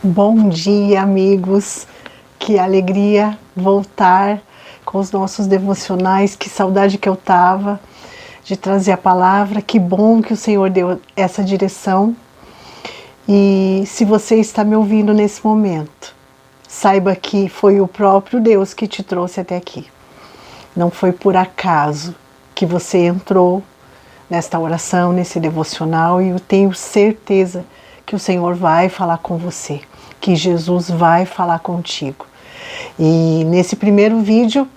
Bom dia, amigos. Que alegria voltar com os nossos devocionais. Que saudade que eu tava de trazer a palavra. Que bom que o Senhor deu essa direção. E se você está me ouvindo nesse momento, saiba que foi o próprio Deus que te trouxe até aqui. Não foi por acaso que você entrou nesta oração, nesse devocional, e eu tenho certeza que o Senhor vai falar com você, que Jesus vai falar contigo. E nesse primeiro vídeo,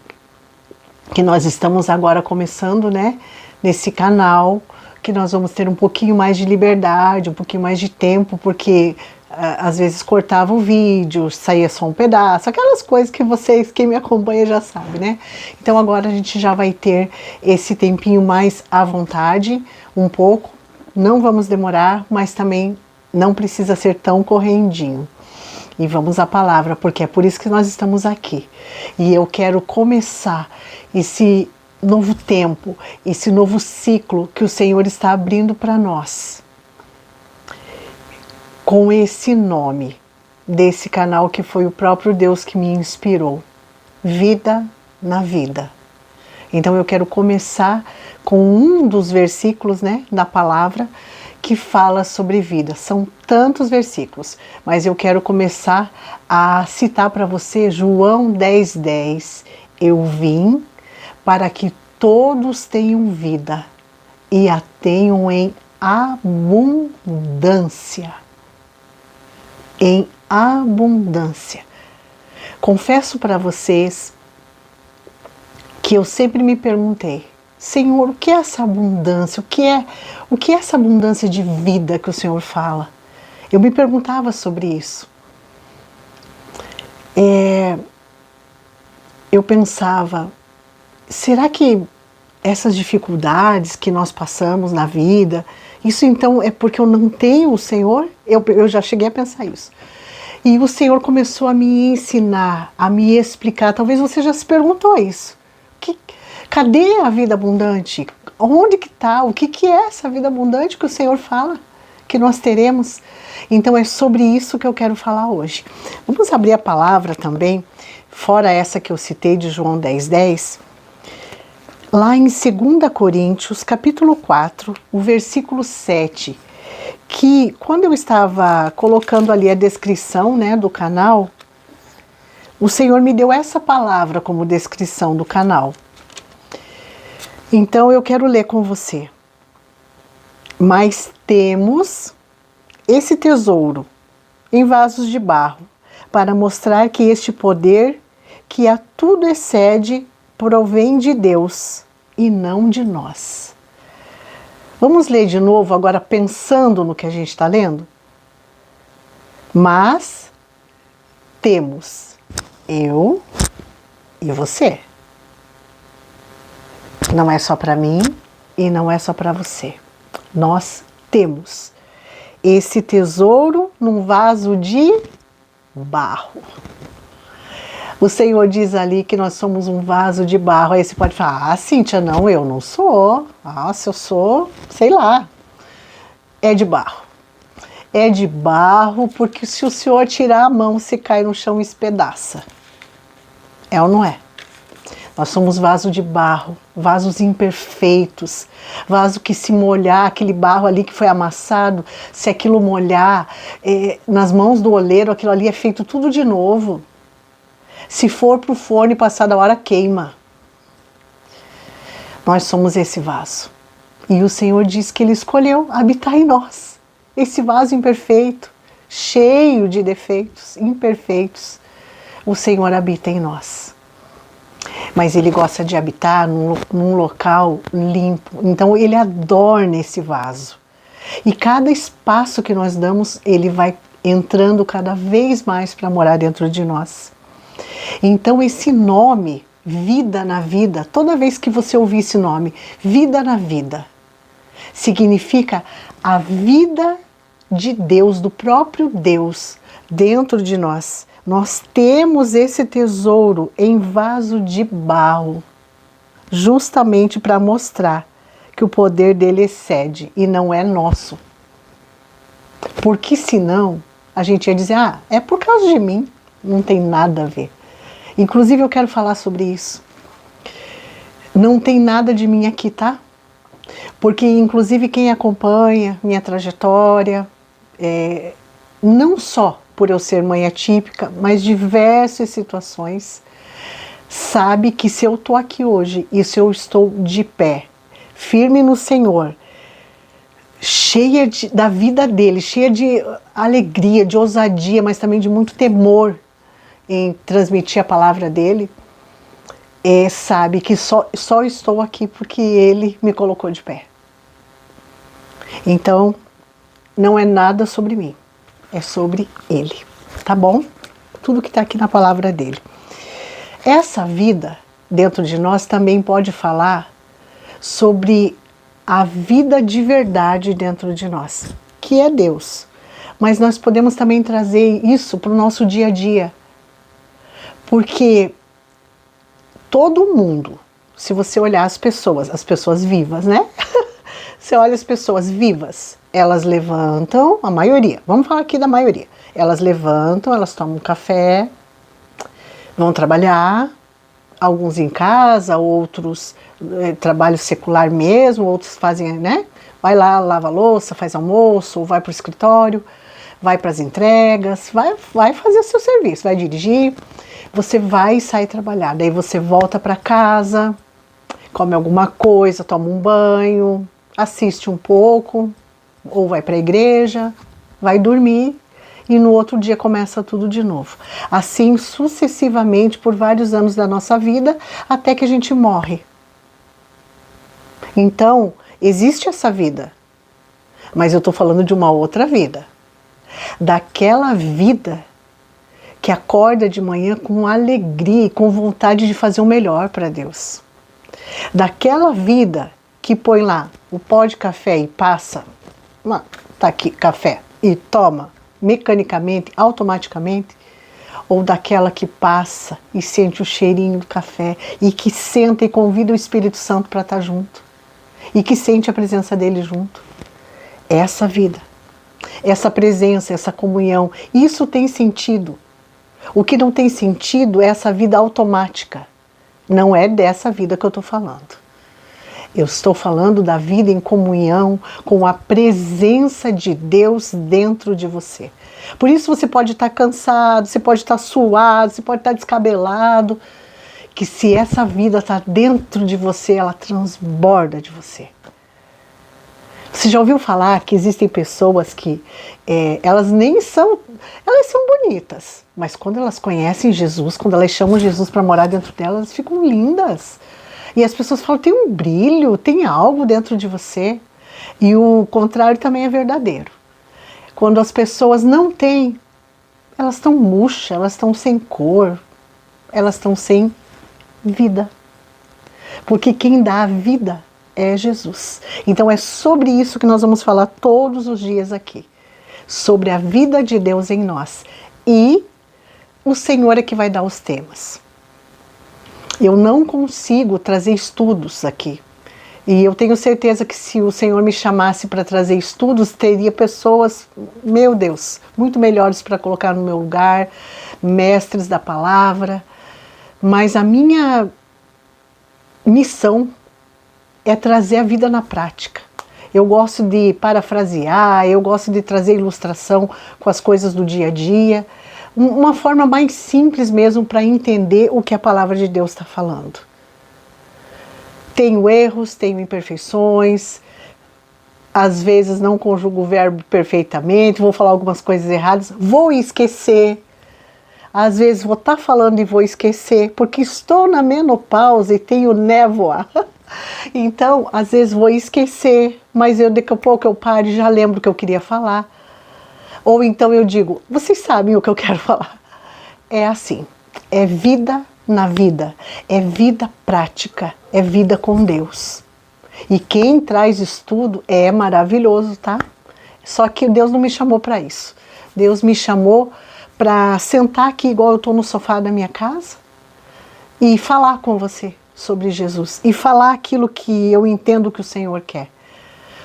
que nós estamos agora começando, né, nesse canal, que nós vamos ter um pouquinho mais de liberdade, um pouquinho mais de tempo, porque às vezes cortava o vídeo, saía só um pedaço, aquelas coisas que vocês, quem me acompanha já sabe, né? Então agora a gente já vai ter esse tempinho mais à vontade, um pouco, não vamos demorar, mas também não precisa ser tão correndinho. E vamos à palavra, porque é por isso que nós estamos aqui. E eu quero começar esse novo tempo, esse novo ciclo que o Senhor está abrindo para nós, com esse nome desse canal que foi o próprio Deus que me inspirou, Vida na Vida. Então eu quero começar com um dos versículos, né, da palavra que fala sobre vida. São tantos versículos, mas eu quero começar a citar para você João 10:10. Eu vim para que todos tenham vida e a tenham em abundância. Em abundância. Confesso para vocês que eu sempre me perguntei: Senhor, o que é essa abundância? O que é essa abundância de vida que o Senhor fala? Eu me perguntava sobre isso. Eu pensava, será que essas dificuldades que nós passamos na vida, isso então é porque eu não tenho o Senhor? Eu já cheguei a pensar isso. E o Senhor começou a me ensinar, a me explicar. Talvez você já se perguntou isso. Cadê a vida abundante? Onde que está? O que é essa vida abundante que o Senhor fala que nós teremos? Então é sobre isso que eu quero falar hoje. Vamos abrir a palavra também, fora essa que eu citei de João 10:10, lá em 2 Coríntios, capítulo 4, o versículo 7, que quando eu estava colocando ali a descrição, né, do canal, o Senhor me deu essa palavra como descrição do canal. Então eu quero ler com você. Mas temos esse tesouro em vasos de barro, para mostrar que este poder, que a tudo excede, provém de Deus e não de nós. Vamos ler de novo agora pensando no que a gente está lendo? Mas temos eu e você. Não é só para mim e não é só para você. Nós temos esse tesouro num vaso de barro. O Senhor diz ali que nós somos um vaso de barro. Aí você pode falar: ah, Cíntia, não, eu não sou. Ah, se eu sou, sei lá. É de barro. É de barro porque se o Senhor tirar a mão, se cai no chão e espedaça. É ou não é? Nós somos vaso de barro, vasos imperfeitos, vaso que se molhar, aquele barro ali que foi amassado, se aquilo molhar, nas mãos do oleiro, aquilo ali é feito tudo de novo. Se for para o forno e passar da hora, queima. Nós somos esse vaso. E o Senhor diz que Ele escolheu habitar em nós. Esse vaso imperfeito, cheio de defeitos, imperfeitos. O Senhor habita em nós. Mas Ele gosta de habitar num local limpo. Então Ele adorna esse vaso. E cada espaço que nós damos, Ele vai entrando cada vez mais para morar dentro de nós. Então esse nome, Vida na Vida, toda vez que você ouvir esse nome, Vida na Vida, significa a vida de Deus, do próprio Deus, dentro de nós. Nós temos esse tesouro em vaso de barro, justamente para mostrar que o poder dele excede e não é nosso. Porque senão a gente ia dizer, é por causa de mim. Não tem nada a ver. Inclusive eu quero falar sobre isso. Não tem nada de mim aqui, tá? Porque inclusive quem acompanha minha trajetória, não só por eu ser mãe atípica, mas diversas situações, sabe que se eu estou aqui hoje e se eu estou de pé, firme no Senhor, cheia da vida dele, cheia de alegria, de ousadia, mas também de muito temor em transmitir a palavra dele, sabe que só estou aqui porque ele me colocou de pé. Então, não é nada sobre mim, é sobre ele, tá bom? Tudo que está aqui na palavra dele. Essa vida dentro de nós também pode falar sobre a vida de verdade dentro de nós, que é Deus. Mas nós podemos também trazer isso para o nosso dia a dia. Porque todo mundo, se você olhar as pessoas vivas, né? Você olha as pessoas vivas, elas levantam, a maioria, vamos falar aqui da maioria. Elas levantam, elas tomam um café, vão trabalhar, alguns em casa, outros trabalho secular mesmo, outros fazem, né? Vai lá, lava a louça, faz almoço, ou vai para o escritório, vai para as entregas, vai fazer o seu serviço, vai dirigir, você vai sair trabalhar, daí você volta para casa, come alguma coisa, toma um banho, assiste um pouco, ou vai para a igreja, vai dormir e no outro dia começa tudo de novo. Assim sucessivamente por vários anos da nossa vida, até que a gente morre. Então, existe essa vida, mas eu estou falando de uma outra vida. Daquela vida que acorda de manhã com alegria e com vontade de fazer o melhor para Deus. Daquela vida que põe lá o pó de café e passa, tá aqui, café, e toma mecanicamente, automaticamente, ou daquela que passa e sente o cheirinho do café e que senta e convida o Espírito Santo para estar junto e que sente a presença dele junto. Essa vida, essa presença, essa comunhão, isso tem sentido. O que não tem sentido é essa vida automática. Não é dessa vida que eu estou falando. Eu estou falando da vida em comunhão com a presença de Deus dentro de você. Por isso você pode estar cansado, você pode estar suado, você pode estar descabelado, que se essa vida está dentro de você, ela transborda de você. Você já ouviu falar que existem pessoas que elas são bonitas, mas quando elas conhecem Jesus, quando elas chamam Jesus para morar dentro delas, elas ficam lindas. E as pessoas falam, tem um brilho, tem algo dentro de você. E o contrário também é verdadeiro. Quando as pessoas não têm, elas estão murchas, elas estão sem cor, elas estão sem vida. Porque quem dá a vida é Jesus. Então é sobre isso que nós vamos falar todos os dias aqui. Sobre a vida de Deus em nós. E o Senhor é que vai dar os temas. Eu não consigo trazer estudos aqui. E eu tenho certeza que se o Senhor me chamasse para trazer estudos, teria pessoas, meu Deus, muito melhores para colocar no meu lugar, mestres da palavra. Mas a minha missão é trazer a vida na prática. Eu gosto de parafrasear, eu gosto de trazer ilustração com as coisas do dia a dia. Uma forma mais simples mesmo para entender o que a palavra de Deus está falando. Tenho erros, tenho imperfeições, às vezes não conjugo o verbo perfeitamente, vou falar algumas coisas erradas, vou esquecer. Às vezes vou estar falando e vou esquecer, porque estou na menopausa e tenho névoa. Então, às vezes vou esquecer, mas daqui a pouco eu paro e já lembro o que eu queria falar. Ou então eu digo, vocês sabem o que eu quero falar. É assim, é vida na vida, é vida prática, é vida com Deus. E quem traz estudo é maravilhoso, tá? Só que Deus não me chamou para isso. Deus me chamou para sentar aqui igual eu estou no sofá da minha casa e falar com você sobre Jesus. E falar aquilo que eu entendo que o Senhor quer.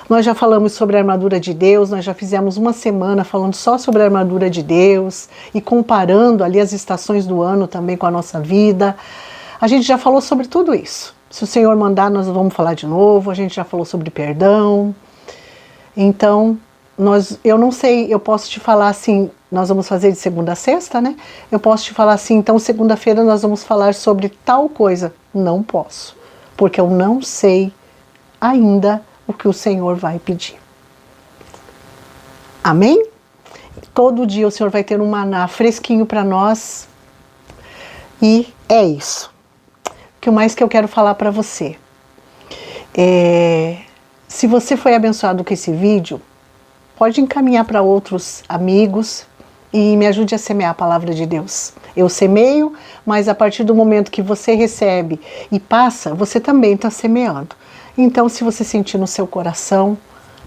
Nós já falamos sobre a armadura de Deus, nós já fizemos uma semana falando só sobre a armadura de Deus e comparando ali as estações do ano também com a nossa vida. A gente já falou sobre tudo isso. Se o Senhor mandar, nós vamos falar de novo. A gente já falou sobre perdão. Então, eu não sei, eu posso te falar assim, nós vamos fazer de segunda a sexta, né? Eu posso te falar assim, então segunda-feira nós vamos falar sobre tal coisa. Não posso, porque eu não sei ainda o que o Senhor vai pedir. Amém? Todo dia o Senhor vai ter um maná fresquinho para nós. E é isso. O que mais que eu quero falar para você? Se você foi abençoado com esse vídeo, pode encaminhar para outros amigos e me ajude a semear a palavra de Deus. Eu semeio, mas a partir do momento que você recebe e passa, você também está semeando. Então, se você sentir no seu coração,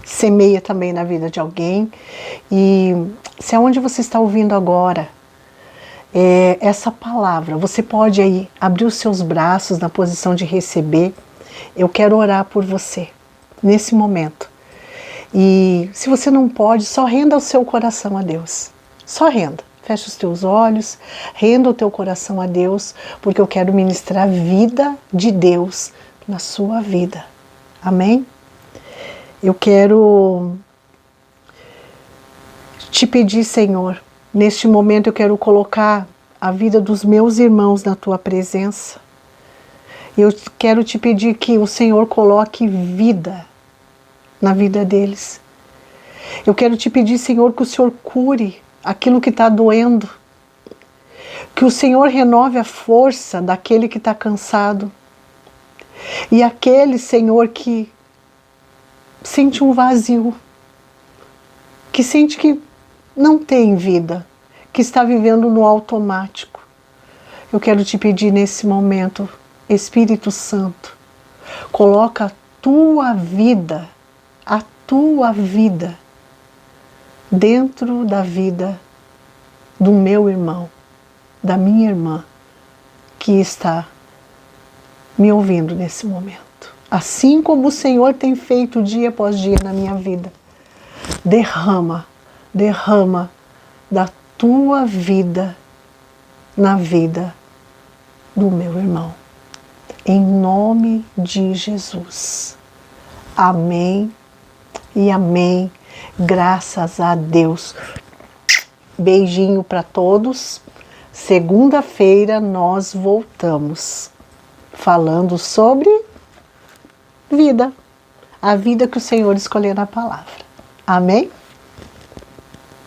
semeia também na vida de alguém. E se aonde você está ouvindo agora, essa palavra, você pode aí abrir os seus braços na posição de receber. Eu quero orar por você nesse momento. E se você não pode, só renda o seu coração a Deus. Só renda. Fecha os teus olhos, renda o teu coração a Deus, porque eu quero ministrar a vida de Deus na sua vida. Amém? Eu quero te pedir, Senhor, neste momento eu quero colocar a vida dos meus irmãos na tua presença. Eu quero te pedir que o Senhor coloque vida na vida deles. Eu quero te pedir, Senhor, que o Senhor cure aquilo que está doendo. Que o Senhor renove a força daquele que está cansado. E aquele, Senhor, que sente um vazio, que sente que não tem vida, que está vivendo no automático. Eu quero te pedir nesse momento, Espírito Santo, coloca a tua vida dentro da vida do meu irmão, da minha irmã, que está me ouvindo nesse momento. Assim como o Senhor tem feito dia após dia na minha vida. Derrama da tua vida na vida do meu irmão. Em nome de Jesus. Amém e amém. Graças a Deus. Beijinho para todos. Segunda-feira nós voltamos falando sobre vida. A vida que o Senhor escolheu na palavra. Amém?